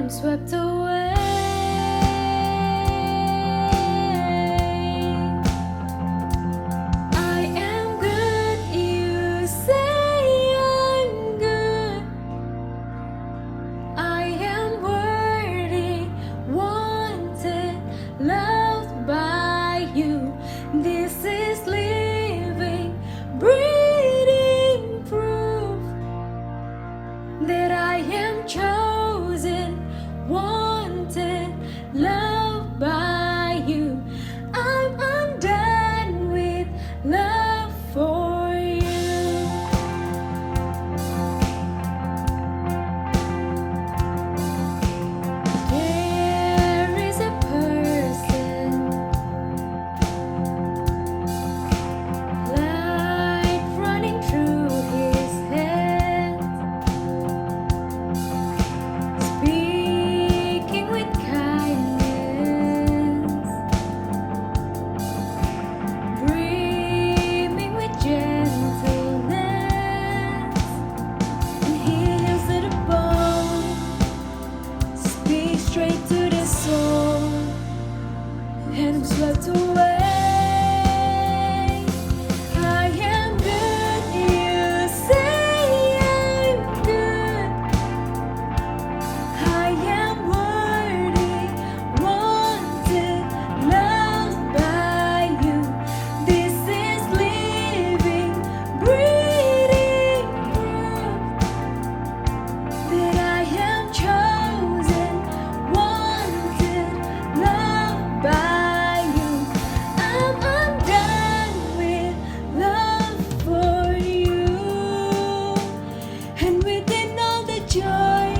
I'm swept away. I am good, you say I'm good. I am worthy, wanted, loved by you. This is living, breathing proof that I am chosen, wanted, loved by you. I'm undone with love for you. There is a person, light running through his hands, speaking with kindness, brimming with gentleness, and he heals to the bone, speaks straight to the soul, and I'm swept away. I am good, you say I'm good. I am worthy, wanted, loved by you. This is living, breathing proof that I am chosen, wanted, loved by you. I'm undone with love for you, and within all the joy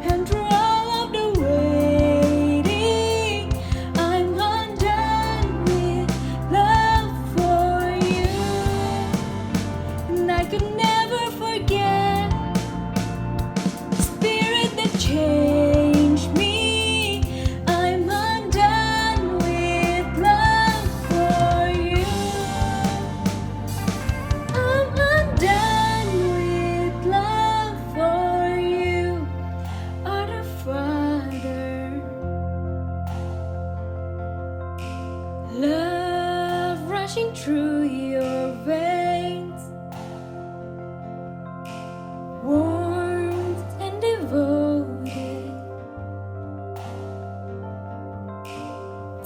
and through all of the waiting, I'm undone with love for you, and I could never forget the spirit that changed me. I'm undone with love for you. I'm undone with love for you, our Father. Love rushing through your veins, warmth and devoted,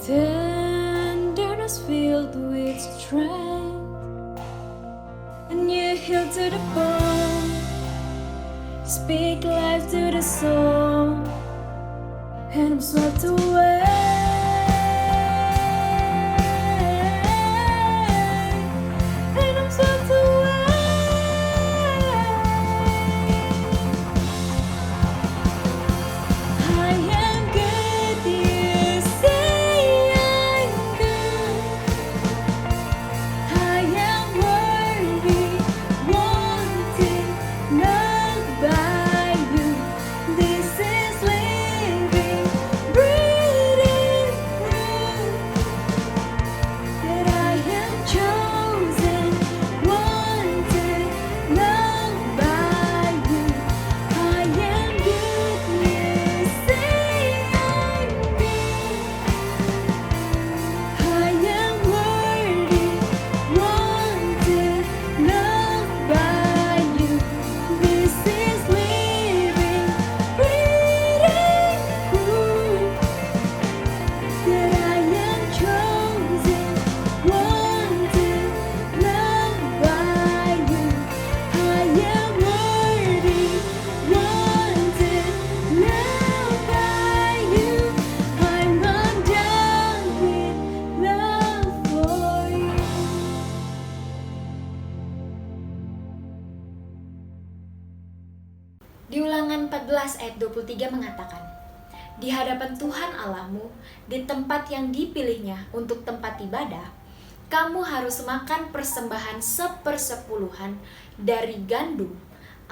tenderness filled with strength, and you heal to the bone, speak life to the soul, and I'm swept away. And I'm swept away. I am good, you say I'm good. I am worthy, wanted, loved by you. This is living, breathing proof that I am chosen, wanted, loved by you. I am good, you say I'm good. I am worthy, wanted, loved by you. This is living, breathing proof that I am chosen, wanted, loved by you. I am worthy, wanted, loved by you. I'm undone with love for you. Di Ulangan 14 ayat 23 mengatakan, di hadapan Tuhan Allahmu, di tempat yang dipilihnya untuk tempat ibadah, kamu harus makan persembahan 1/10 dari gandum,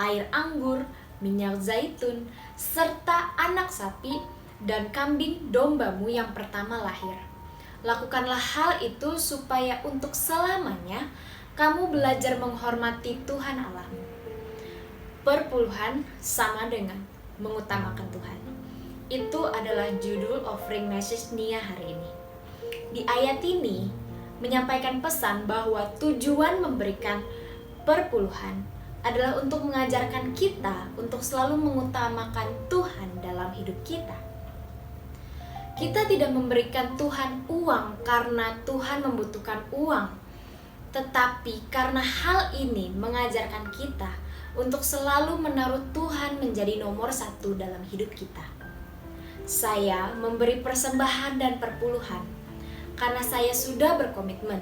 air anggur, minyak zaitun, serta anak sapi dan kambing dombamu yang pertama lahir. Lakukanlah hal itu supaya untuk selamanya kamu belajar menghormati Tuhan Allahmu. Perpuluhan sama dengan mengutamakan Tuhan. Itu adalah judul offering message Nia hari ini. Di ayat ini menyampaikan pesan bahwa tujuan memberikan perpuluhan adalah untuk mengajarkan kita untuk selalu mengutamakan Tuhan dalam hidup kita. Kita tidak memberikan Tuhan uang karena Tuhan membutuhkan uang, tetapi karena hal ini mengajarkan kita untuk selalu menaruh Tuhan menjadi nomor satu dalam hidup kita. Saya memberi persembahan dan perpuluhan karena saya sudah berkomitmen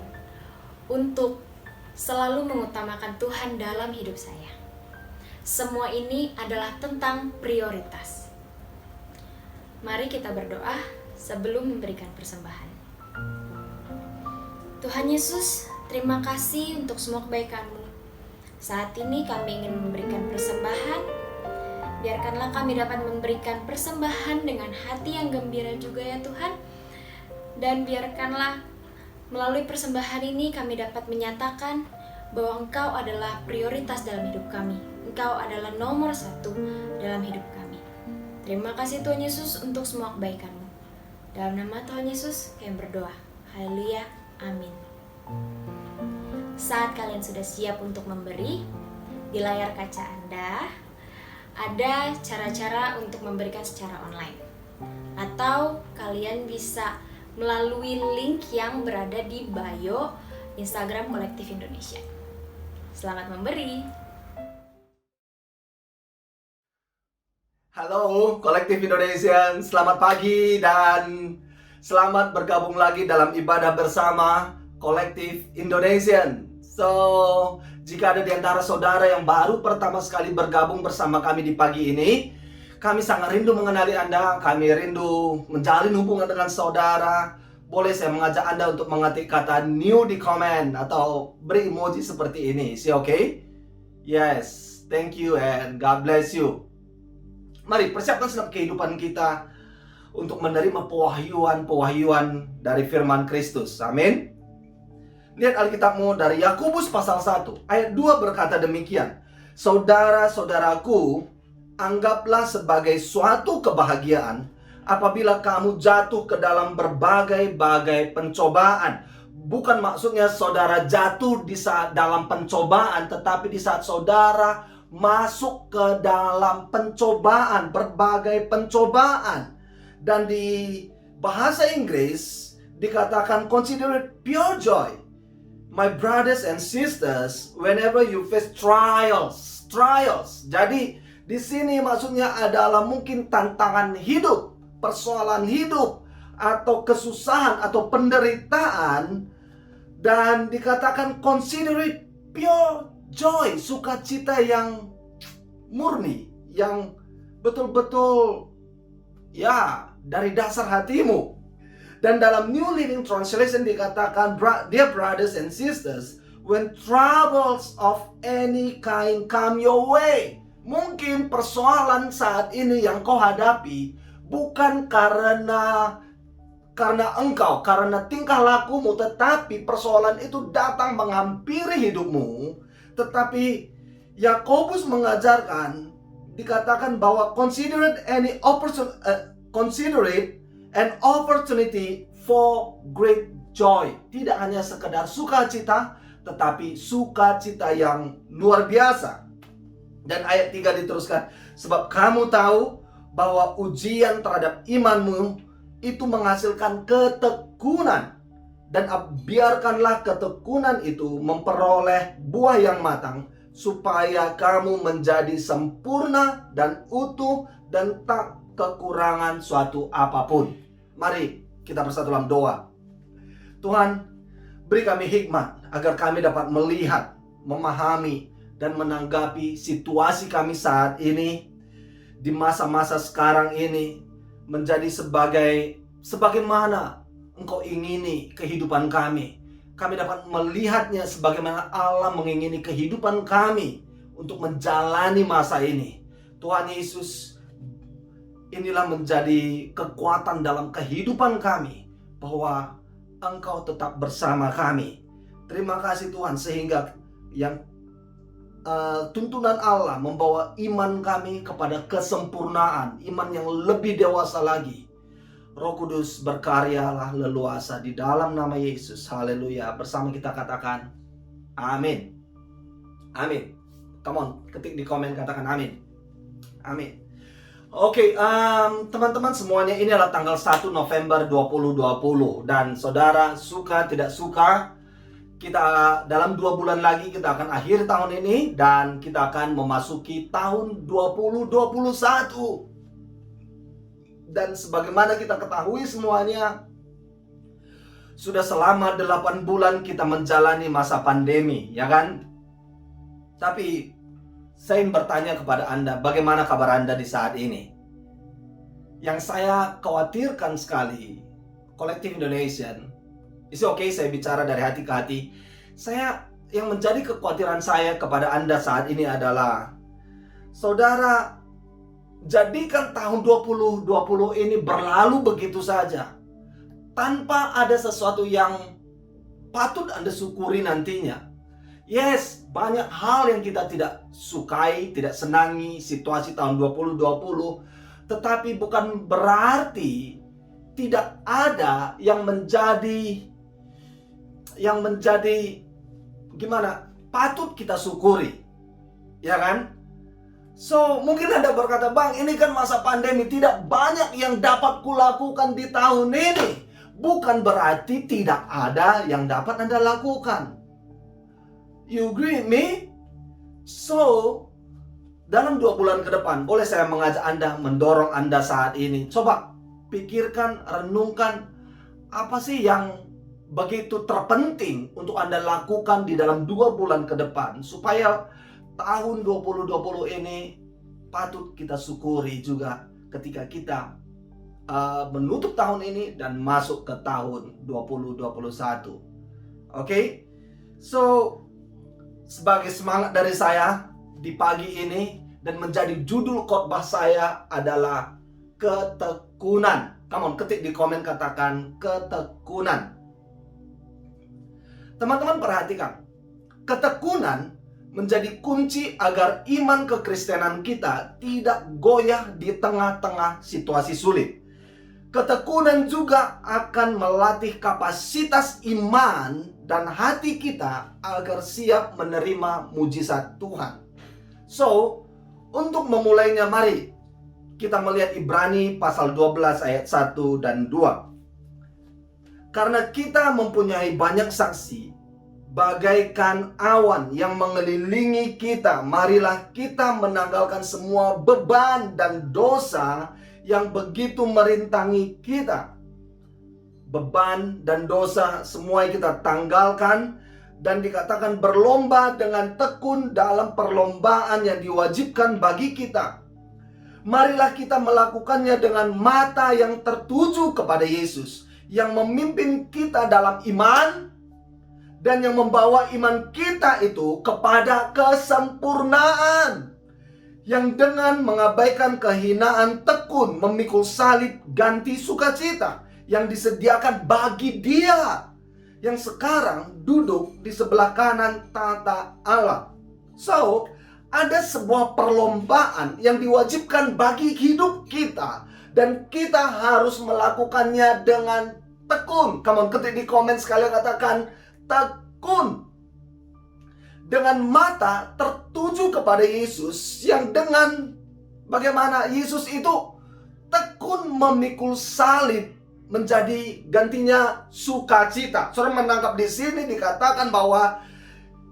untuk selalu mengutamakan Tuhan dalam hidup saya. Semua ini adalah tentang prioritas. Mari kita berdoa sebelum memberikan persembahan. Tuhan Yesus, terima kasih untuk semua kebaikan-Mu. Saat ini kami ingin memberikan persembahan. Biarkanlah kami dapat memberikan persembahan dengan hati yang gembira juga ya Tuhan. Dan biarkanlah melalui persembahan ini kami dapat menyatakan bahwa Engkau adalah prioritas dalam hidup kami. Engkau adalah nomor satu dalam hidup kami. Terima kasih Tuhan Yesus untuk semua kebaikan-Mu. Dalam nama Tuhan Yesus kami berdoa. Haleluya. Amin. Saat kalian sudah siap untuk memberi, di layar kaca Anda ada cara-cara untuk memberikan secara online. Atau kalian bisa melalui link yang berada di bio Instagram Kolektif Indonesia. Selamat memberi. Halo Kolektif Indonesia, selamat pagi dan selamat bergabung lagi dalam ibadah bersama Kolektif Indonesia. So, jika ada di antara saudara yang baru pertama sekali bergabung bersama kami di pagi ini, kami sangat rindu mengenali Anda, kami rindu menjalin hubungan dengan saudara. Boleh saya mengajak Anda untuk mengetik kata new di komen atau beri emoji seperti ini. Is it okay? Yes, thank you and God bless you. Mari persiapkan segenap kehidupan kita untuk menerima pewahyuan dari firman Kristus. Amin. Lihat Alkitabmu dari Yakobus pasal 1 ayat 2 berkata demikian. Saudara-saudaraku, anggaplah sebagai suatu kebahagiaan apabila kamu jatuh ke dalam berbagai-bagai pencobaan. Bukan maksudnya saudara jatuh di saat dalam pencobaan, tetapi di saat saudara masuk ke dalam pencobaan, berbagai pencobaan. Dan di bahasa Inggris dikatakan consider it pure joy, my brothers and sisters, whenever you face trials. Jadi di sini maksudnya adalah mungkin tantangan hidup, persoalan hidup, atau kesusahan atau penderitaan, dan dikatakan consider it pure joy, sukacita yang murni, yang betul-betul ya dari dasar hatimu. Dan dalam New Living Translation dikatakan, dear brothers and sisters, when troubles of any kind come your way. Mungkin persoalan saat ini yang kau hadapi bukan karena engkau, karena tingkah lakumu, tetapi persoalan itu datang menghampiri hidupmu. Tetapi Yakobus mengajarkan, dikatakan bahwa consider it an opportunity for great joy. Tidak hanya sekedar sukacita, tetapi sukacita yang luar biasa. Dan ayat 3 diteruskan, sebab kamu tahu bahwa ujian terhadap imanmu itu menghasilkan ketekunan. Dan biarkanlah ketekunan itu memperoleh buah yang matang, supaya kamu menjadi sempurna dan utuh dan tak kekurangan suatu apapun. Mari kita bersatu dalam doa. Tuhan, beri kami hikmat agar kami dapat melihat, memahami, dan menanggapi situasi kami saat ini, di masa-masa sekarang ini, menjadi sebagaimana Engkau ingini kehidupan kami. Kami dapat melihatnya sebagaimana Allah mengingini kehidupan kami untuk menjalani masa ini. Tuhan Yesus, inilah menjadi kekuatan dalam kehidupan kami, bahwa Engkau tetap bersama kami. Terima kasih Tuhan, sehingga yang tuntunan Allah membawa iman kami kepada kesempurnaan, iman yang lebih dewasa lagi. Roh Kudus berkaryalah leluasa di dalam nama Yesus. Haleluya. Bersama kita katakan amin. Amin. Come on, ketik di komen katakan amin. Amin. Oke, teman-teman semuanya, ini adalah tanggal 1 November 2020. Dan saudara, suka tidak suka, kita dalam 2 bulan lagi kita akan akhir tahun ini. Dan kita akan memasuki tahun 2021. Dan sebagaimana kita ketahui semuanya, sudah selama 8 bulan kita menjalani masa pandemi, ya kan? Tapi saya ingin bertanya kepada Anda, bagaimana kabar Anda di saat ini? Yang saya khawatirkan sekali, Collective Indonesian, is okay, saya bicara dari hati ke hati. Yang menjadi kekhawatiran saya kepada Anda saat ini adalah, saudara, jadikan tahun 2020 ini berlalu begitu saja, tanpa ada sesuatu yang patut Anda syukuri nantinya. Yes, banyak hal yang kita tidak sukai, tidak senangi situasi tahun 2020. Tetapi bukan berarti tidak ada yang menjadi gimana? Patut kita syukuri. Ya kan? So, mungkin Anda berkata, "Bang, ini kan masa pandemi, tidak banyak yang dapat kulakukan di tahun ini." Bukan berarti tidak ada yang dapat Anda lakukan. You agree with me? So, dalam 2 bulan ke depan, boleh saya mengajak Anda, mendorong Anda saat ini. Coba pikirkan, renungkan, apa sih yang begitu terpenting untuk Anda lakukan di dalam 2 bulan ke depan, supaya tahun 2020 ini patut kita syukuri juga ketika kita menutup tahun ini dan masuk ke tahun 2021. Oke? So, sebagai semangat dari saya di pagi ini, dan menjadi judul khotbah saya adalah ketekunan. Come on, ketik di komen katakan ketekunan. Teman-teman perhatikan, ketekunan menjadi kunci agar iman kekristenan kita tidak goyah di tengah-tengah situasi sulit. Ketekunan juga akan melatih kapasitas iman dan hati kita agar siap menerima mujizat Tuhan. So, untuk memulainya, mari kita melihat Ibrani pasal 12 ayat 1 dan 2. Karena kita mempunyai banyak saksi, bagaikan awan yang mengelilingi kita, marilah kita menanggalkan semua beban dan dosa yang begitu merintangi kita. Beban dan dosa semua kita tanggalkan, dan dikatakan berlomba dengan tekun dalam perlombaan yang diwajibkan bagi kita. Marilah kita melakukannya dengan mata yang tertuju kepada Yesus, yang memimpin kita dalam iman dan yang membawa iman kita itu kepada kesempurnaan, yang dengan mengabaikan kehinaan tekun memikul salib ganti sukacita yang disediakan bagi Dia yang sekarang duduk di sebelah kanan tata Allah. So, ada sebuah perlombaan yang diwajibkan bagi hidup kita, dan kita harus melakukannya dengan tekun. Come on, ketik di komen sekalian katakan tekun. Dengan mata tertuju kepada Yesus, yang dengan bagaimana Yesus itu tekun memikul salib menjadi gantinya sukacita. Saudara menangkap di sini dikatakan bahwa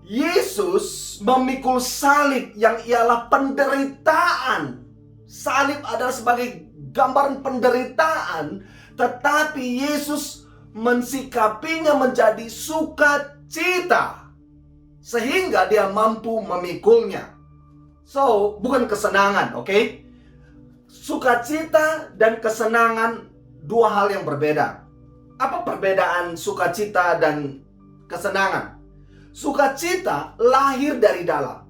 Yesus memikul salib yang ialah penderitaan. Salib adalah sebagai gambaran penderitaan, tetapi Yesus mensikapinya menjadi sukacita sehingga Dia mampu memikulnya. So, bukan kesenangan, oke? Sukacita dan kesenangan dua hal yang berbeda. Apa perbedaan sukacita dan kesenangan? Sukacita lahir dari dalam,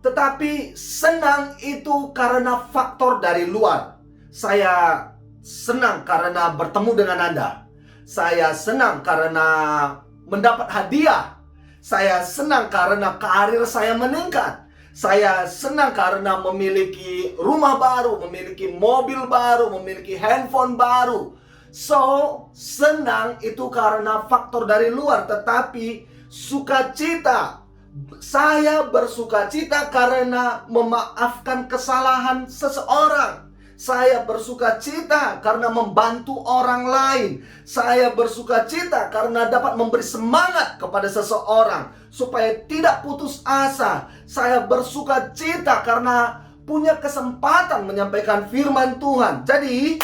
tetapi senang itu karena faktor dari luar. Saya senang karena bertemu dengan Anda. Saya senang karena mendapat hadiah. Saya senang karena karir saya meningkat. Saya senang karena memiliki rumah baru, memiliki mobil baru, memiliki handphone baru. So, senang itu karena faktor dari luar. Tetapi sukacita, saya bersukacita karena memaafkan kesalahan seseorang. Saya bersukacita karena membantu orang lain. Saya bersukacita karena dapat memberi semangat kepada seseorang supaya tidak putus asa. Saya bersukacita karena punya kesempatan menyampaikan firman Tuhan. Jadi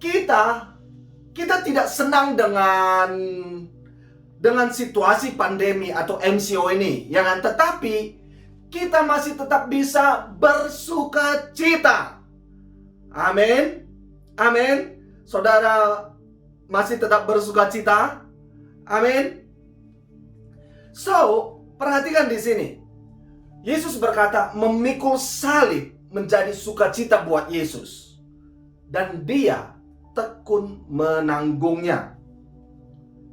kita tidak senang dengan situasi pandemi atau MCO ini, ya kan? Tetapi kita masih tetap bisa bersukacita. Amin. Amin. Saudara masih tetap bersukacita? Amin. So, perhatikan di sini. Yesus berkata, memikul salib menjadi sukacita buat Yesus. Dan dia tekun menanggungnya.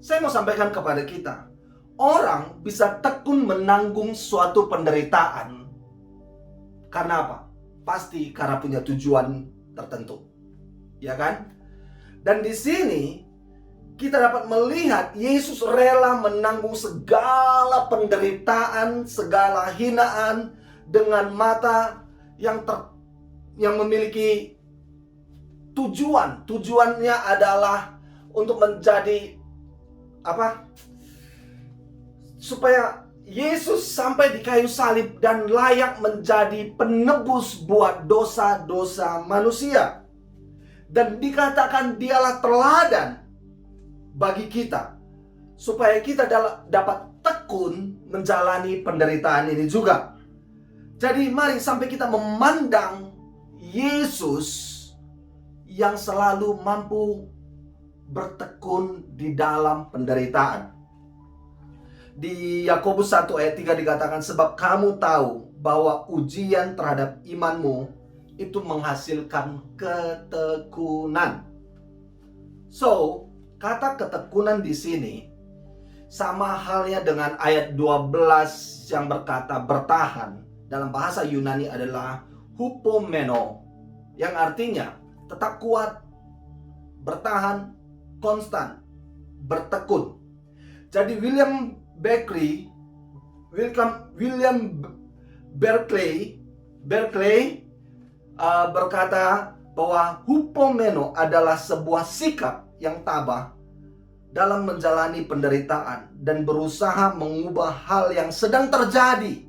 Saya mau sampaikan kepada kita, orang bisa tekun menanggung suatu penderitaan. Karena apa? Pasti karena punya tujuan tertentu, ya kan? Dan di sini kita dapat melihat Yesus rela menanggung segala penderitaan, segala hinaan dengan mata yang memiliki tujuan. Tujuannya adalah untuk menjadi supaya Yesus sampai di kayu salib dan layak menjadi penebus buat dosa-dosa manusia. Dan dikatakan dialah teladan bagi kita, supaya kita dapat tekun menjalani penderitaan ini juga. Jadi mari sampai kita memandang Yesus yang selalu mampu bertekun di dalam penderitaan. Di Yakobus 1 ayat 3 dikatakan, sebab kamu tahu bahwa ujian terhadap imanmu itu menghasilkan ketekunan. So, kata ketekunan di sini sama halnya dengan ayat 12 yang berkata bertahan. Dalam bahasa Yunani adalah hupomeno, yang artinya tetap kuat, bertahan, konstan, bertekun. Jadi William Berkeley berkata bahwa hupomeno adalah sebuah sikap yang tabah dalam menjalani penderitaan dan berusaha mengubah hal yang sedang terjadi,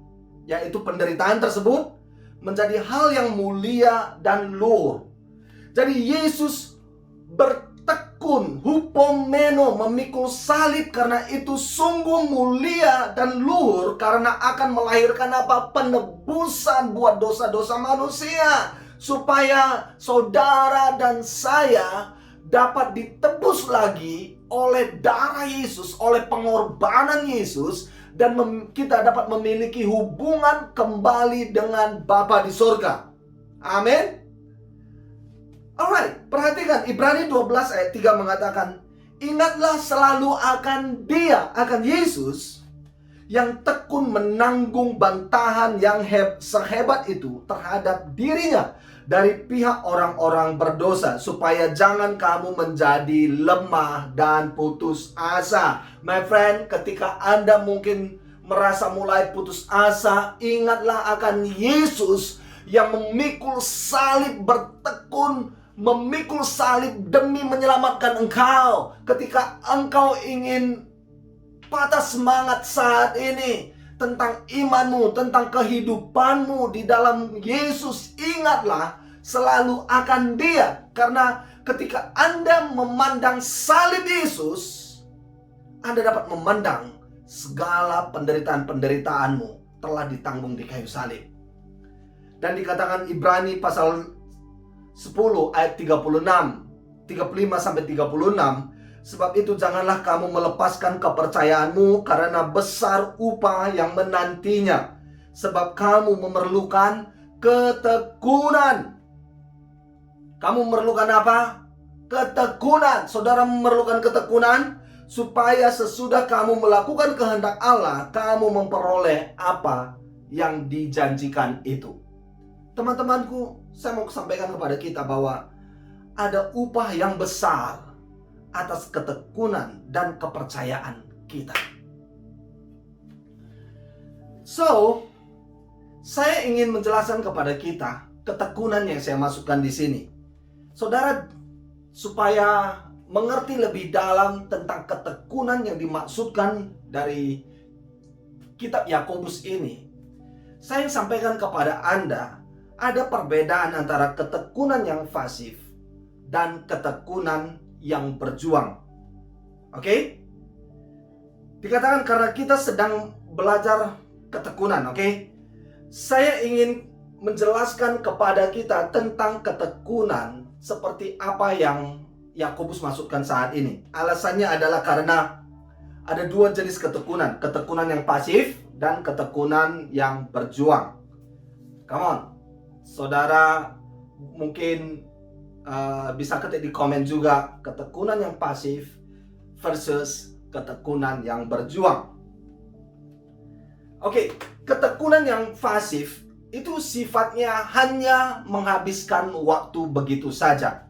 yaitu penderitaan tersebut, menjadi hal yang mulia dan luhur. Jadi Yesus bertekun, hupomeno, memikul salib karena itu sungguh mulia dan luhur, karena akan melahirkan apa? Penebusan buat dosa-dosa manusia, supaya saudara dan saya dapat ditebus lagi oleh darah Yesus, oleh pengorbanan Yesus, dan kita dapat memiliki hubungan kembali dengan Bapa di surga. Amin. Alright, perhatikan Ibrani 12 ayat 3 mengatakan, ingatlah selalu akan Dia, akan Yesus, yang tekun menanggung bantahan yang sehebat itu terhadap dirinya dari pihak orang-orang berdosa, supaya jangan kamu menjadi lemah dan putus asa. My friend, ketika Anda mungkin merasa mulai putus asa, ingatlah akan Yesus yang memikul salib, bertekun memikul salib demi menyelamatkan engkau. Ketika engkau ingin patah semangat saat ini tentang imanmu, tentang kehidupanmu di dalam Yesus, ingatlah selalu akan Dia. Karena ketika Anda memandang salib Yesus, Anda dapat memandang segala penderitaan-penderitaanmu telah ditanggung di kayu salib. Dan dikatakan Ibrani pasal 10 ayat 35 sampai 36, sebab itu janganlah kamu melepaskan kepercayaanmu karena besar upah yang menantinya, sebab kamu memerlukan ketekunan. Kamu memerlukan apa? Ketekunan. Saudara memerlukan ketekunan supaya sesudah kamu melakukan kehendak Allah, kamu memperoleh apa yang dijanjikan itu. Teman-temanku, saya mau sampaikan kepada kita bahwa ada upah yang besar atas ketekunan dan kepercayaan kita. So, saya ingin menjelaskan kepada kita ketekunan yang saya masukkan di sini. Saudara, supaya mengerti lebih dalam tentang ketekunan yang dimaksudkan dari kitab Yakobus ini, saya sampaikan kepada Anda ada perbedaan antara ketekunan yang pasif dan ketekunan yang berjuang. Oke? Dikatakan karena kita sedang belajar ketekunan, oke? Saya ingin menjelaskan kepada kita tentang ketekunan seperti apa yang Yakobus maksudkan saat ini. Alasannya adalah karena ada dua jenis ketekunan. Ketekunan yang pasif dan ketekunan yang berjuang. Come on. Saudara mungkin bisa ketik di komen juga ketekunan yang pasif versus ketekunan yang berjuang. Oke, ketekunan yang pasif itu sifatnya hanya menghabiskan waktu begitu saja.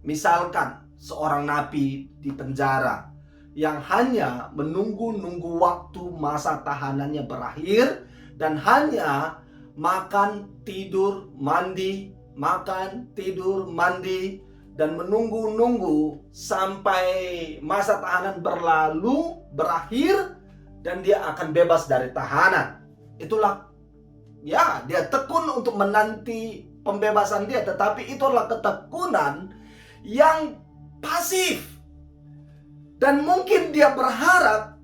Misalkan seorang napi di penjara yang hanya menunggu waktu masa tahanannya berakhir dan hanya makan, tidur, mandi, makan, tidur, mandi, dan menunggu sampai masa tahanan berlalu, berakhir, dan dia akan bebas dari tahanan. Itulah, ya, dia tekun untuk menanti pembebasan dia, tetapi itu adalah ketekunan yang pasif. Dan mungkin dia berharap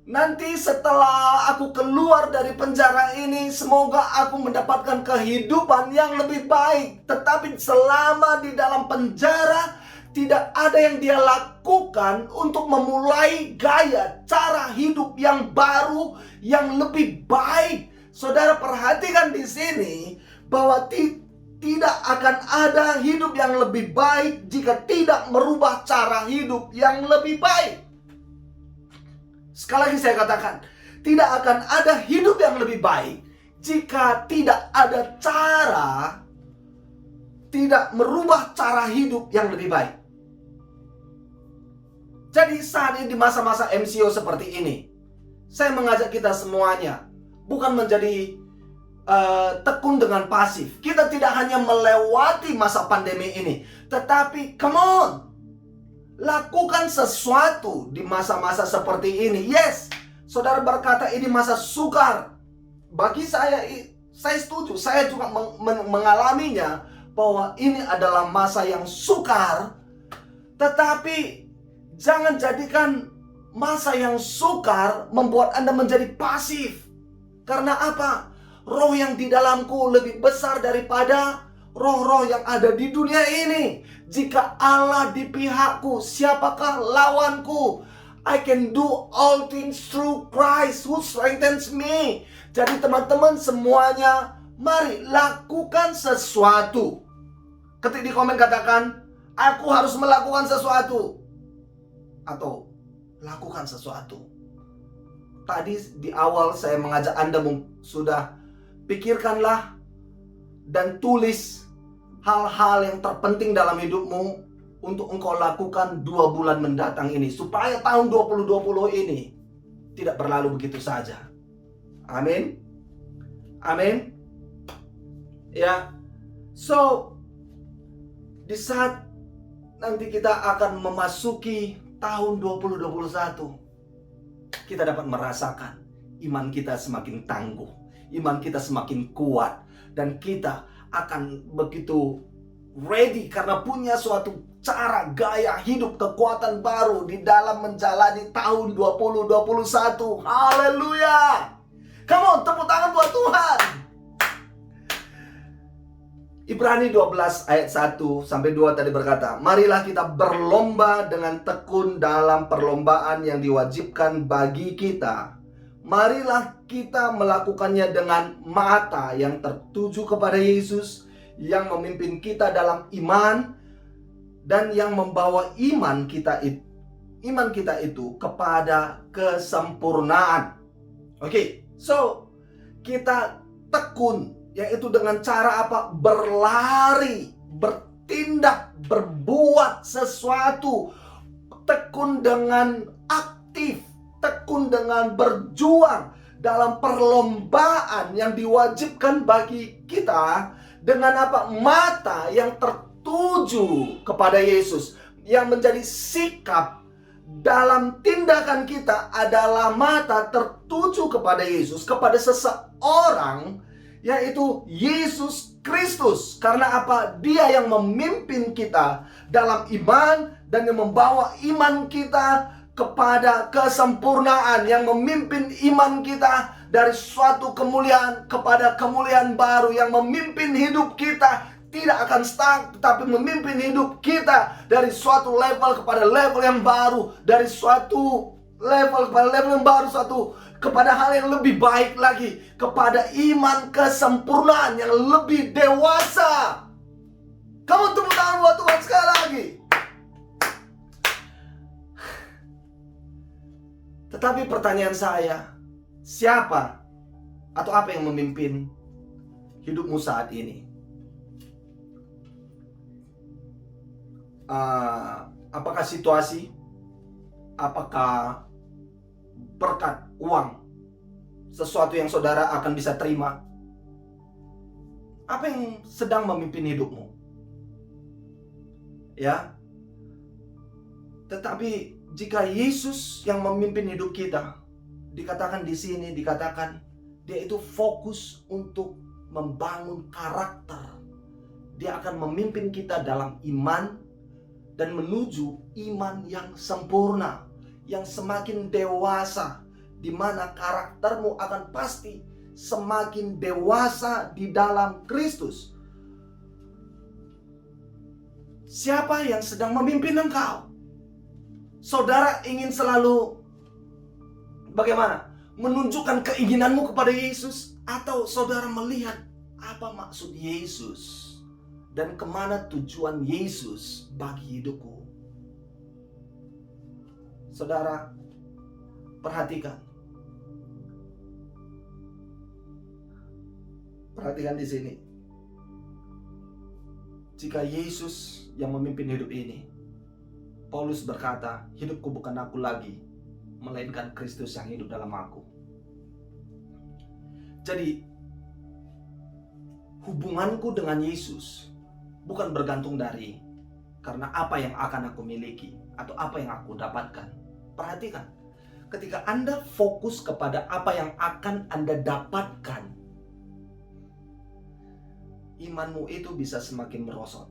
nanti setelah aku keluar dari penjara ini, semoga aku mendapatkan kehidupan yang lebih baik. Tetapi selama di dalam penjara, tidak ada yang dia lakukan untuk memulai gaya cara hidup yang baru, yang lebih baik. Saudara perhatikan di sini bahwa tidak akan ada hidup yang lebih baik jika tidak merubah cara hidup yang lebih baik. Sekali lagi saya katakan, tidak akan ada hidup yang lebih baik jika tidak ada cara, tidak merubah cara hidup yang lebih baik. Jadi saat ini di masa-masa MCO seperti ini, saya mengajak kita semuanya bukan menjadi tekun dengan pasif. Kita tidak hanya melewati masa pandemi ini, tetapi come on, lakukan sesuatu di masa-masa seperti ini. Yes, saudara berkata ini masa sukar. Bagi saya setuju. Saya juga mengalaminya bahwa ini adalah masa yang sukar. Tetapi jangan jadikan masa yang sukar membuat Anda menjadi pasif. Karena apa? Roh yang di dalamku lebih besar daripada roh-roh yang ada di dunia ini. Jika Allah di pihakku, siapakah lawanku? I can do all things through Christ who strengthens me. Jadi teman-teman semuanya, mari lakukan sesuatu. Ketik di komen katakan, aku harus melakukan sesuatu. Atau lakukan sesuatu. Tadi di awal saya mengajak Anda sudah pikirkanlah dan tulis hal-hal yang terpenting dalam hidupmu untuk engkau lakukan 2 bulan mendatang ini, supaya tahun 2020 ini tidak berlalu begitu saja. Amin. Amin. Ya. So, di saat nanti kita akan memasuki tahun 2021, kita dapat merasakan iman kita semakin tangguh, iman kita semakin kuat, dan kita akan begitu ready karena punya suatu cara gaya hidup kekuatan baru di dalam menjalani tahun 2021. Haleluya. Come on, tepuk tangan buat Tuhan. Ibrani 12 ayat 1 sampai 2 tadi berkata, marilah kita berlomba dengan tekun dalam perlombaan yang diwajibkan bagi kita. Marilah kita melakukannya dengan mata yang tertuju kepada Yesus, yang memimpin kita dalam iman dan yang membawa iman kita iman kita itu kepada kesempurnaan. Oke, so kita tekun, yaitu dengan cara apa? Berlari, bertindak, berbuat sesuatu. Tekun dengan aktif, tekun dengan berjuang dalam perlombaan yang diwajibkan bagi kita, dengan apa? Mata yang tertuju kepada Yesus. Yang menjadi sikap dalam tindakan kita adalah mata tertuju kepada Yesus, kepada seseorang, yaitu Yesus Kristus. Karena apa? Dia yang memimpin kita dalam iman dan yang membawa iman kita kepada kesempurnaan, yang memimpin iman kita dari suatu kemuliaan kepada kemuliaan baru, yang memimpin hidup kita tidak akan stuck, tetapi memimpin hidup kita dari suatu level kepada level yang baru, dari suatu level kepada level yang baru, kepada hal yang lebih baik lagi, kepada iman kesempurnaan yang lebih dewasa. Kamu tepuk tangan buat Tuhan sekali lagi. Tetapi pertanyaan saya, siapa atau apa yang memimpin hidupmu saat ini? Apakah situasi? Apakah berkat, uang, sesuatu yang saudara akan bisa terima? Apa yang sedang memimpin hidupmu? Ya. Tetapi jika Yesus yang memimpin hidup kita, dikatakan di sini, dikatakan dia itu fokus untuk membangun karakter. Dia akan memimpin kita dalam iman dan menuju iman yang sempurna, yang semakin dewasa, di mana karaktermu akan pasti semakin dewasa di dalam Kristus. Siapa yang sedang memimpin engkau? Saudara ingin selalu bagaimana? Menunjukkan keinginanmu kepada Yesus, atau saudara melihat apa maksud Yesus dan kemana tujuan Yesus bagi hidupku? Saudara, perhatikan. Perhatikan di sini. Jika Yesus yang memimpin hidup ini, Paulus berkata, hidupku bukan aku lagi, melainkan Kristus yang hidup dalam aku. Jadi, hubunganku dengan Yesus bukan bergantung dari karena apa yang akan aku miliki atau apa yang aku dapatkan. Perhatikan, ketika Anda fokus kepada apa yang akan Anda dapatkan, imanmu itu bisa semakin merosot.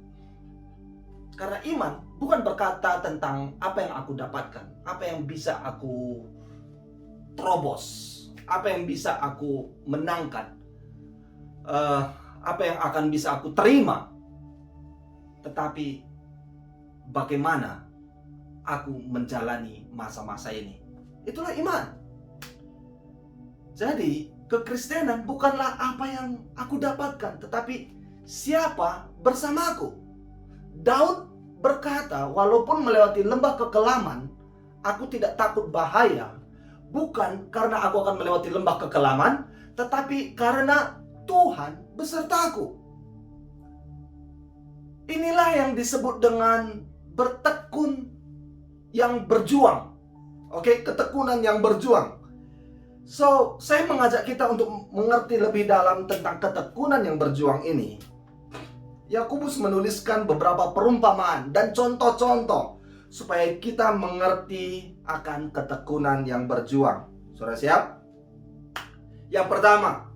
Karena iman bukan berkata tentang apa yang aku dapatkan, apa yang bisa aku terobos, apa yang bisa aku menangkan, apa yang akan bisa aku terima. Tetapi bagaimana aku menjalani masa-masa ini. Itulah iman. Jadi kekristenan bukanlah apa yang aku dapatkan, tetapi siapa bersamaku. Daud berkata, walaupun melewati lembah kekelaman, aku tidak takut bahaya. Bukan karena aku akan melewati lembah kekelaman, tetapi karena Tuhan besertaku. Inilah yang disebut dengan bertekun yang berjuang. Oke, ketekunan yang berjuang. So, saya mengajak kita untuk mengerti lebih dalam tentang ketekunan yang berjuang ini. Yakobus menuliskan beberapa perumpamaan dan contoh-contoh supaya kita mengerti akan ketekunan yang berjuang. Sudah siap? Yang pertama,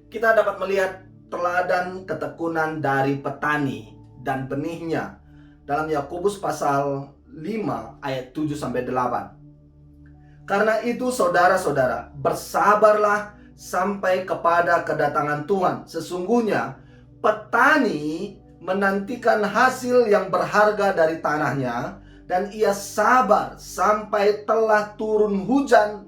kita dapat melihat teladan ketekunan dari petani dan benihnya dalam Yakobus pasal 5 ayat 7 sampai 8. Karena itu saudara-saudara, bersabarlah sampai kepada kedatangan Tuhan. Sesungguhnya petani menantikan hasil yang berharga dari tanahnya, dan ia sabar sampai telah turun hujan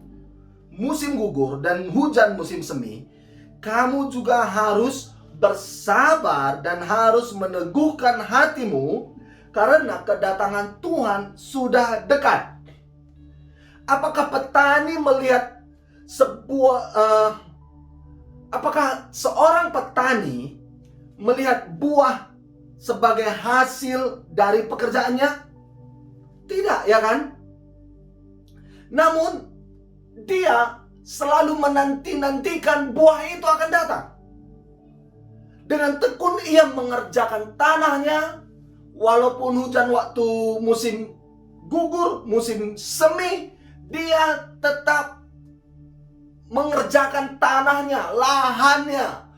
musim gugur dan hujan musim semi. Kamu juga harus bersabar dan harus meneguhkan hatimu, karena kedatangan Tuhan sudah dekat. Apakah petani melihat apakah seorang petani melihat buah sebagai hasil dari pekerjaannya? Tidak, ya kan? Namun dia selalu menanti-nantikan buah itu akan datang. Dengan tekun ia mengerjakan tanahnya, walaupun hujan waktu musim gugur, musim semi, dia tetap mengerjakan tanahnya, lahannya,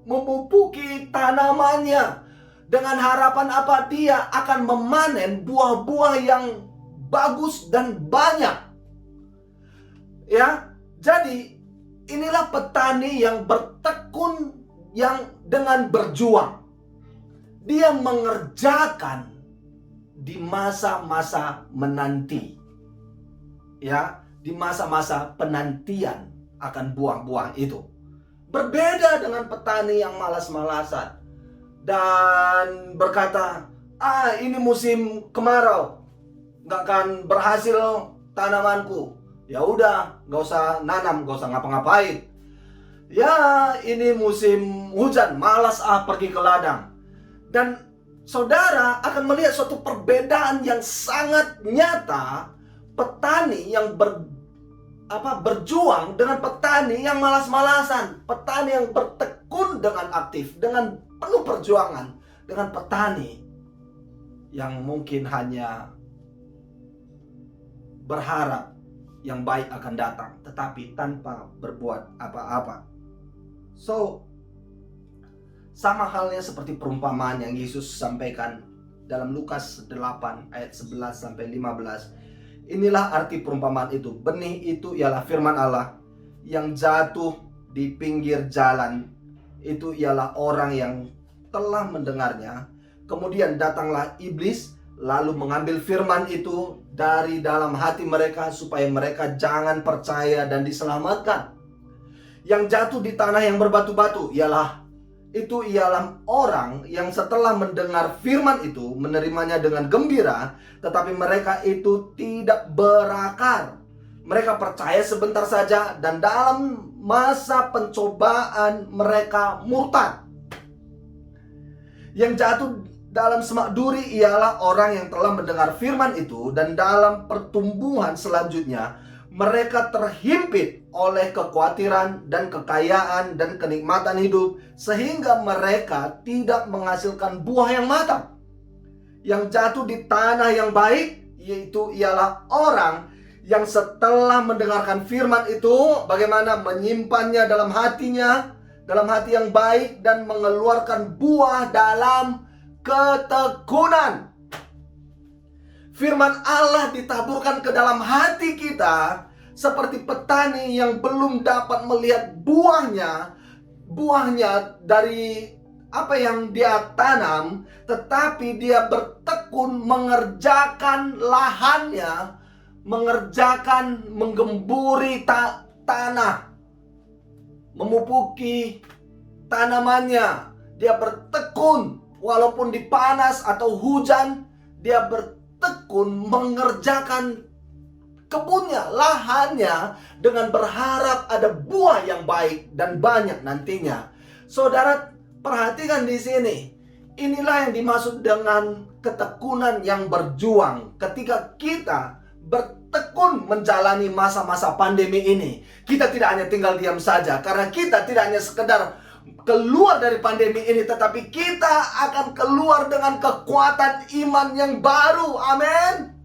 memupuki tanamannya, dengan harapan apa? Dia akan memanen buah-buah yang bagus dan banyak. Ya, jadi inilah petani yang bertekun, yang dengan berjuang. Dia mengerjakan di masa-masa menanti. Ya, di masa-masa penantian akan buah-buah itu. Berbeda dengan petani yang malas-malasan dan berkata, ini musim kemarau, nggak akan berhasil tanamanku. Ya udah, nggak usah nanam, nggak usah ngapa-ngapain. Ya, ini musim hujan, malas pergi ke ladang. Dan saudara akan melihat suatu perbedaan yang sangat nyata, petani yang berjuang dengan petani yang malas-malasan, petani yang bertekun dengan aktif, dengan penuh perjuangan, dengan petani yang mungkin hanya berharap yang baik akan datang, tetapi tanpa berbuat apa-apa. So, sama halnya seperti perumpamaan yang Yesus sampaikan dalam Lukas 8 ayat 11 sampai 15. Inilah arti perumpamaan itu. Benih itu ialah firman Allah yang jatuh di pinggir jalan. Itu ialah orang yang telah mendengarnya. Kemudian datanglah iblis lalu mengambil firman itu dari dalam hati mereka supaya mereka jangan percaya dan diselamatkan. Yang jatuh di tanah yang berbatu-batu ialah orang yang setelah mendengar firman itu menerimanya dengan gembira, tetapi mereka itu tidak berakar. Mereka percaya sebentar saja dan dalam masa pencobaan mereka murtad. Yang jatuh dalam semak duri ialah orang yang telah mendengar firman itu dan dalam pertumbuhan selanjutnya mereka terhimpit oleh kekhawatiran dan kekayaan dan kenikmatan hidup sehingga mereka tidak menghasilkan buah yang matang. Yang jatuh di tanah yang baik ialah orang yang setelah mendengarkan firman itu bagaimana menyimpannya dalam hatinya, dalam hati yang baik dan mengeluarkan buah dalam ketekunan. Firman Allah ditaburkan ke dalam hati kita seperti petani yang belum dapat melihat buahnya dari apa yang dia tanam, tetapi dia bertekun mengerjakan lahannya, menggemburi tanah, memupuki tanamannya. Dia bertekun walaupun dipanas atau hujan, dia bertekun mengerjakan kebunnya, lahannya, dengan berharap ada buah yang baik dan banyak nantinya. Saudara, perhatikan di sini. Inilah yang dimaksud dengan ketekunan yang berjuang. Ketika kita bertekun menjalani masa-masa pandemi ini, kita tidak hanya tinggal diam saja, karena kita tidak hanya sekedar keluar dari pandemi ini, tetapi kita akan keluar dengan kekuatan iman yang baru. Amin.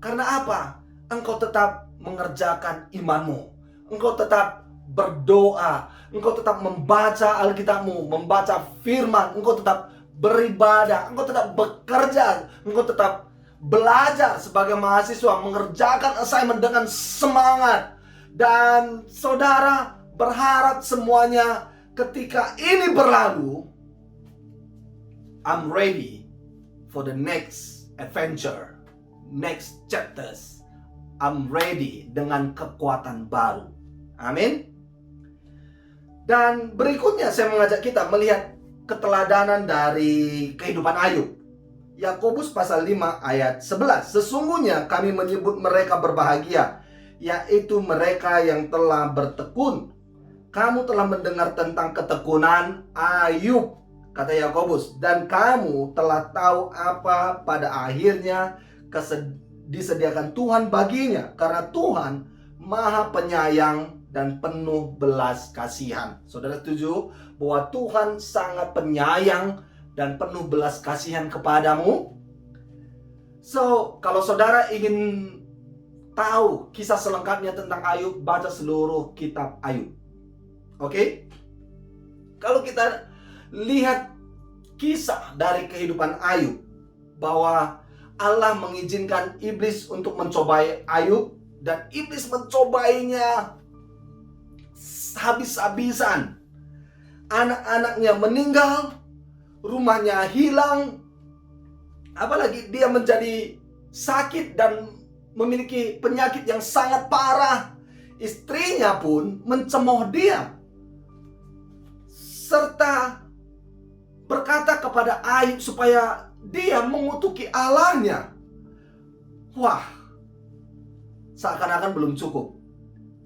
Karena apa? Engkau tetap mengerjakan imanmu. Engkau tetap berdoa. Engkau tetap membaca Alkitabmu, membaca firman. Engkau tetap beribadah. Engkau tetap bekerja. Engkau tetap belajar sebagai mahasiswa, mengerjakan assignment dengan semangat. Dan saudara berharap semuanya ketika ini berlalu, I'm ready for the next adventure, next chapters. I'm ready dengan kekuatan baru. Amin. Dan berikutnya saya mengajak kita melihat keteladanan dari kehidupan Ayub. Yakobus pasal 5 ayat 11. Sesungguhnya kami menyebut mereka berbahagia, yaitu mereka yang telah bertekun. Kamu telah mendengar tentang ketekunan Ayub, kata Yakobus, dan kamu telah tahu apa pada akhirnya disediakan Tuhan baginya, karena Tuhan Maha Penyayang dan penuh belas kasihan. Saudara setuju bahwa Tuhan sangat penyayang dan penuh belas kasihan kepadamu? So, kalau saudara ingin tahu kisah selengkapnya tentang Ayub, baca seluruh kitab Ayub. Oke? Kalau kita lihat kisah dari kehidupan Ayub, bahwa Allah mengizinkan iblis untuk mencobai Ayub, dan iblis mencobainya habis-habisan. Anak-anaknya meninggal, rumahnya hilang, apalagi dia menjadi sakit dan memiliki penyakit yang sangat parah. Istrinya pun mencemooh dia, serta berkata kepada Ayub supaya dia mengutuki Allahnya. Wah, seakan-akan belum cukup.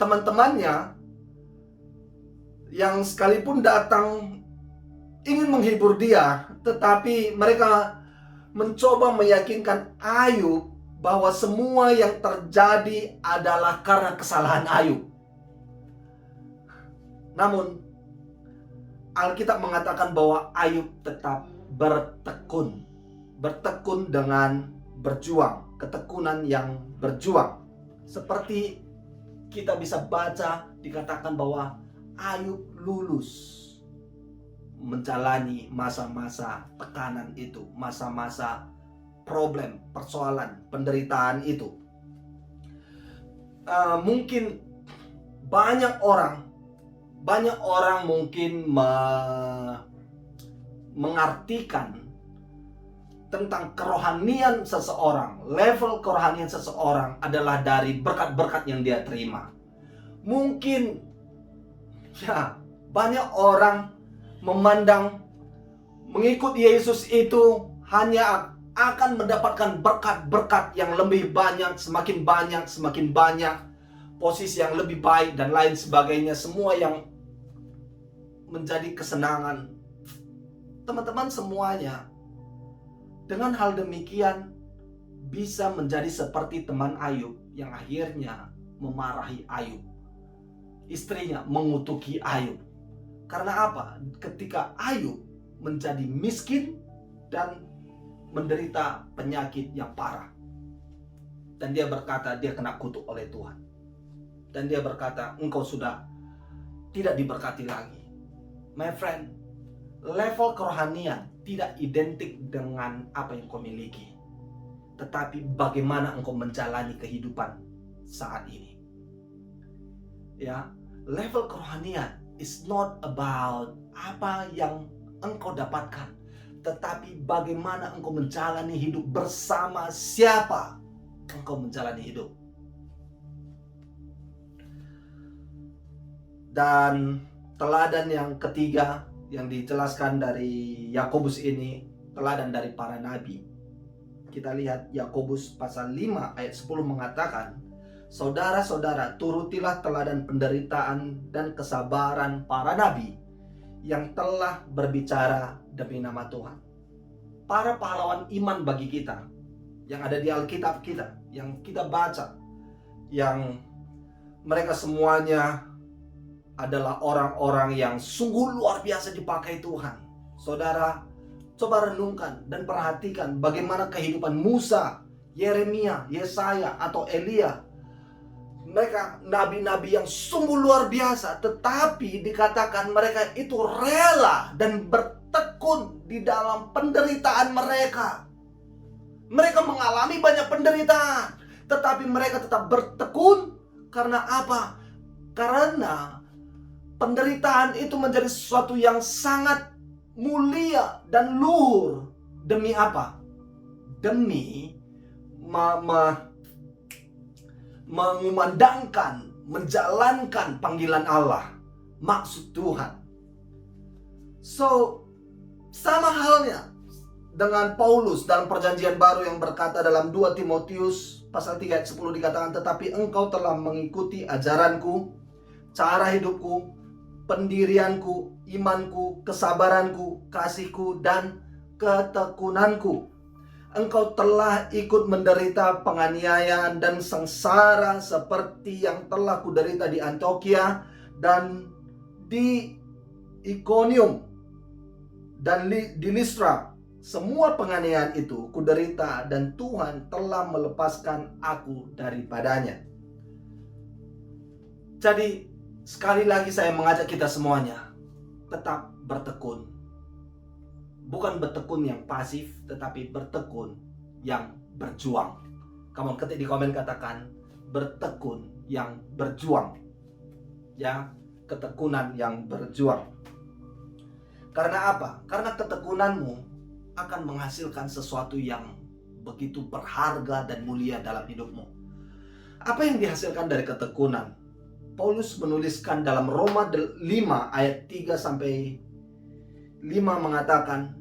Teman-temannya yang sekalipun datang ingin menghibur dia, tetapi mereka mencoba meyakinkan Ayub bahwa semua yang terjadi adalah karena kesalahan Ayub. Namun Alkitab mengatakan bahwa Ayub tetap bertekun. Bertekun dengan berjuang, ketekunan yang berjuang. Seperti kita bisa baca, dikatakan bahwa Ayub lulus menjalani masa-masa tekanan itu, masa-masa problem, persoalan, penderitaan itu. Mungkin banyak orang mungkin mengartikan tentang kerohanian seseorang, level kerohanian seseorang adalah dari berkat-berkat yang dia terima. Mungkin ya, banyak orang memandang mengikut Yesus itu hanya akan mendapatkan berkat-berkat yang lebih banyak, semakin banyak, posisi yang lebih baik dan lain sebagainya, semua yang menjadi kesenangan. Teman-teman semuanya, dengan hal demikian bisa menjadi seperti teman Ayub yang akhirnya memarahi Ayub. Istrinya mengutuki Ayub. Karena apa? Ketika Ayub menjadi miskin dan menderita penyakit yang parah. Dan dia berkata dia kena kutuk oleh Tuhan. Dan dia berkata, engkau sudah tidak diberkati lagi. My friend, level kerohanian tidak identik dengan apa yang kau miliki, tetapi bagaimana engkau menjalani kehidupan saat ini. Ya, level kerohanian is not about apa yang engkau dapatkan, tetapi bagaimana engkau menjalani hidup, bersama siapa engkau menjalani hidup. Dan teladan yang ketiga yang dijelaskan dari Yakobus ini, teladan dari para nabi. Kita lihat Yakobus pasal 5 ayat 10 mengatakan, saudara-saudara, turutilah teladan penderitaan dan kesabaran para nabi yang telah berbicara demi nama Tuhan. Para pahlawan iman bagi kita yang ada di Alkitab kita, yang kita baca, yang mereka semuanya adalah orang-orang yang sungguh luar biasa dipakai Tuhan. Saudara, coba renungkan dan perhatikan bagaimana kehidupan Musa, Yeremia, Yesaya, atau Elia. Mereka nabi-nabi yang sungguh luar biasa, tetapi dikatakan mereka itu rela dan bertekun di dalam penderitaan mereka. Mereka mengalami banyak penderitaan, tetapi mereka tetap bertekun. Karena apa? Karena penderitaan itu menjadi sesuatu yang sangat mulia dan luhur. Demi apa? Demi mengumandangkan, menjalankan panggilan Allah, maksud Tuhan. So, sama halnya dengan Paulus dalam perjanjian baru yang berkata dalam 2 Timotius pasal 3 ayat 10 dikatakan, tetapi engkau telah mengikuti ajaranku, cara hidupku, pendirianku, imanku, kesabaranku, kasihku, dan ketekunanku. Engkau telah ikut menderita penganiayaan dan sengsara seperti yang telah kuderita di Antiokhia dan di Ikonium dan di Listra. Semua penganiayaan itu kuderita dan Tuhan telah melepaskan aku daripadanya. Jadi sekali lagi saya mengajak kita semuanya tetap bertekun. Bukan bertekun yang pasif, tetapi bertekun yang berjuang. Kamu ketik di komen, katakan bertekun yang berjuang. Ya, ketekunan yang berjuang. Karena apa? Karena ketekunanmu akan menghasilkan sesuatu yang begitu berharga dan mulia dalam hidupmu. Apa yang dihasilkan dari ketekunan? Paulus menuliskan dalam Roma 5 ayat 3 sampai 5 mengatakan,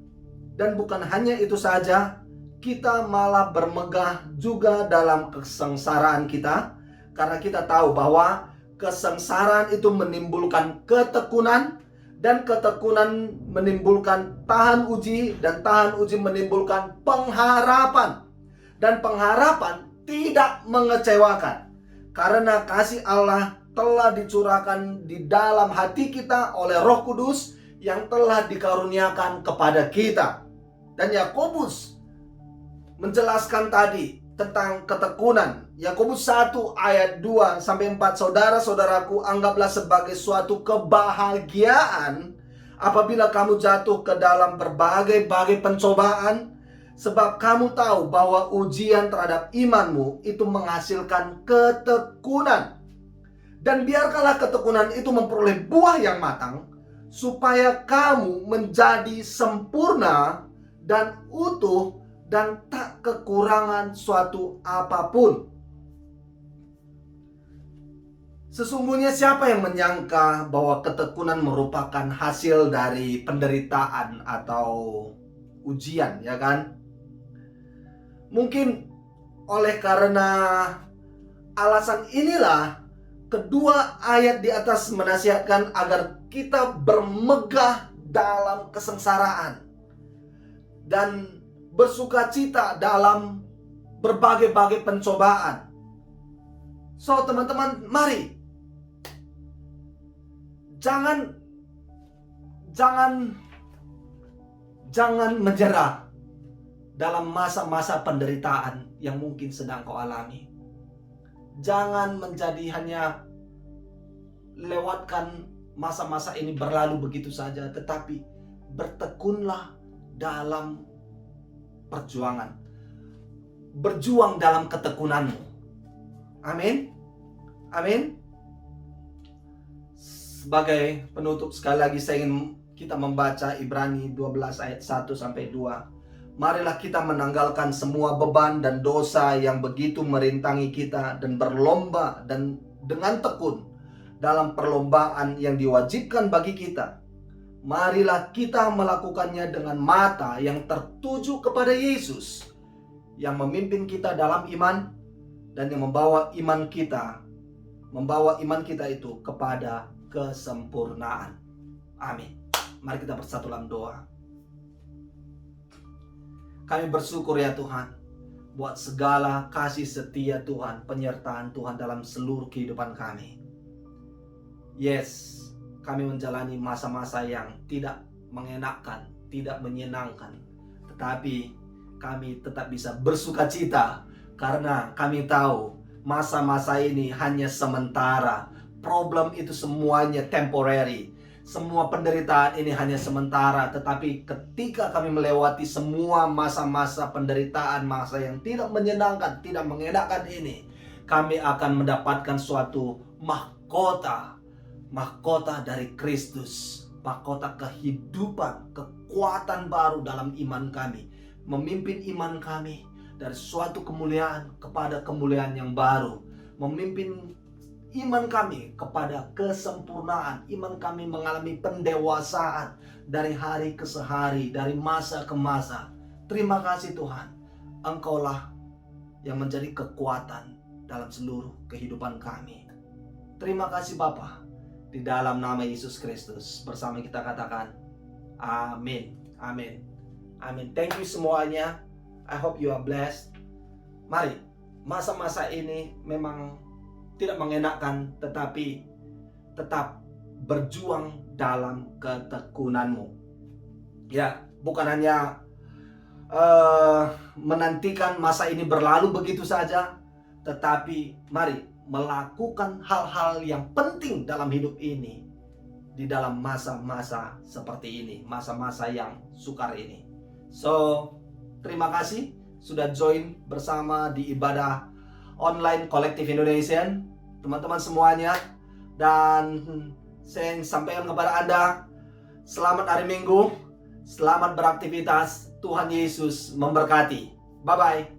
dan bukan hanya itu saja, kita malah bermegah juga dalam kesengsaraan kita, karena kita tahu bahwa kesengsaraan itu menimbulkan ketekunan, dan ketekunan menimbulkan tahan uji, dan tahan uji menimbulkan pengharapan. Dan pengharapan tidak mengecewakan, karena kasih Allah telah dicurahkan di dalam hati kita oleh Roh Kudus yang telah dikaruniakan kepada kita. Dan Yakobus menjelaskan tadi tentang ketekunan. Yakobus 1 ayat 2 sampai 4, saudara-saudaraku, anggaplah sebagai suatu kebahagiaan apabila kamu jatuh ke dalam berbagai-bagai pencobaan, sebab kamu tahu bahwa ujian terhadap imanmu itu menghasilkan ketekunan. Dan biarkanlah ketekunan itu memperoleh buah yang matang, supaya kamu menjadi sempurna dan utuh dan tak kekurangan suatu apapun. Sesungguhnya siapa yang menyangka bahwa ketekunan merupakan hasil dari penderitaan atau ujian, ya kan? Mungkin oleh karena alasan inilah kedua ayat di atas menasihatkan agar kita bermegah dalam kesengsaraan dan bersukacita dalam berbagai-bagai pencobaan. So teman-teman, mari jangan menyerah dalam masa-masa penderitaan yang mungkin sedang kau alami. Jangan menjadi hanya lewatkan masa-masa ini berlalu begitu saja, tetapi bertekunlah dalam perjuangan. Berjuang dalam ketekunanmu. Amin. Amin. Sebagai penutup, sekali lagi saya ingin kita membaca Ibrani 12 ayat 1 sampai 2. Marilah kita menanggalkan semua beban dan dosa yang begitu merintangi kita dan berlomba dan dengan tekun dalam perlombaan yang diwajibkan bagi kita. Marilah kita melakukannya dengan mata yang tertuju kepada Yesus, yang memimpin kita dalam iman dan yang membawa iman kita itu kepada kesempurnaan. Amin. Mari kita bersatu dalam doa. Kami bersyukur ya Tuhan, buat segala kasih setia Tuhan, penyertaan Tuhan dalam seluruh kehidupan kami. Yes, kami menjalani masa-masa yang tidak mengenakan, tidak menyenangkan, tetapi kami tetap bisa bersukacita karena kami tahu masa-masa ini hanya sementara. Problem itu semuanya temporary. Semua penderitaan ini hanya sementara, tetapi ketika kami melewati semua masa-masa penderitaan, masa yang tidak menyenangkan, tidak mengenakan ini, kami akan mendapatkan suatu mahkota dari Kristus, mahkota kehidupan, kekuatan baru dalam iman kami, memimpin iman kami dari suatu kemuliaan kepada kemuliaan yang baru, memimpin iman kami kepada kesempurnaan. Iman kami mengalami pendewasaan dari hari ke hari, dari masa ke masa. Terima kasih Tuhan, Engkaulah yang menjadi kekuatan dalam seluruh kehidupan kami. Terima kasih Bapa. Di dalam nama Yesus Kristus bersama kita katakan amin. Amin. Amin. Thank you semuanya. I hope you are blessed. Mari, masa-masa ini memang tidak mengenakan, tetapi tetap berjuang dalam ketekunanmu. Ya, bukan hanya menantikan masa ini berlalu begitu saja, tetapi mari melakukan hal-hal yang penting dalam hidup ini di dalam masa-masa seperti ini, masa-masa yang sukar ini. So, terima kasih sudah join bersama di ibadah online Collective Indonesian, teman-teman semuanya. Dan saya sampaikan kepada Anda, selamat hari Minggu, selamat beraktivitas, Tuhan Yesus memberkati. Bye-bye.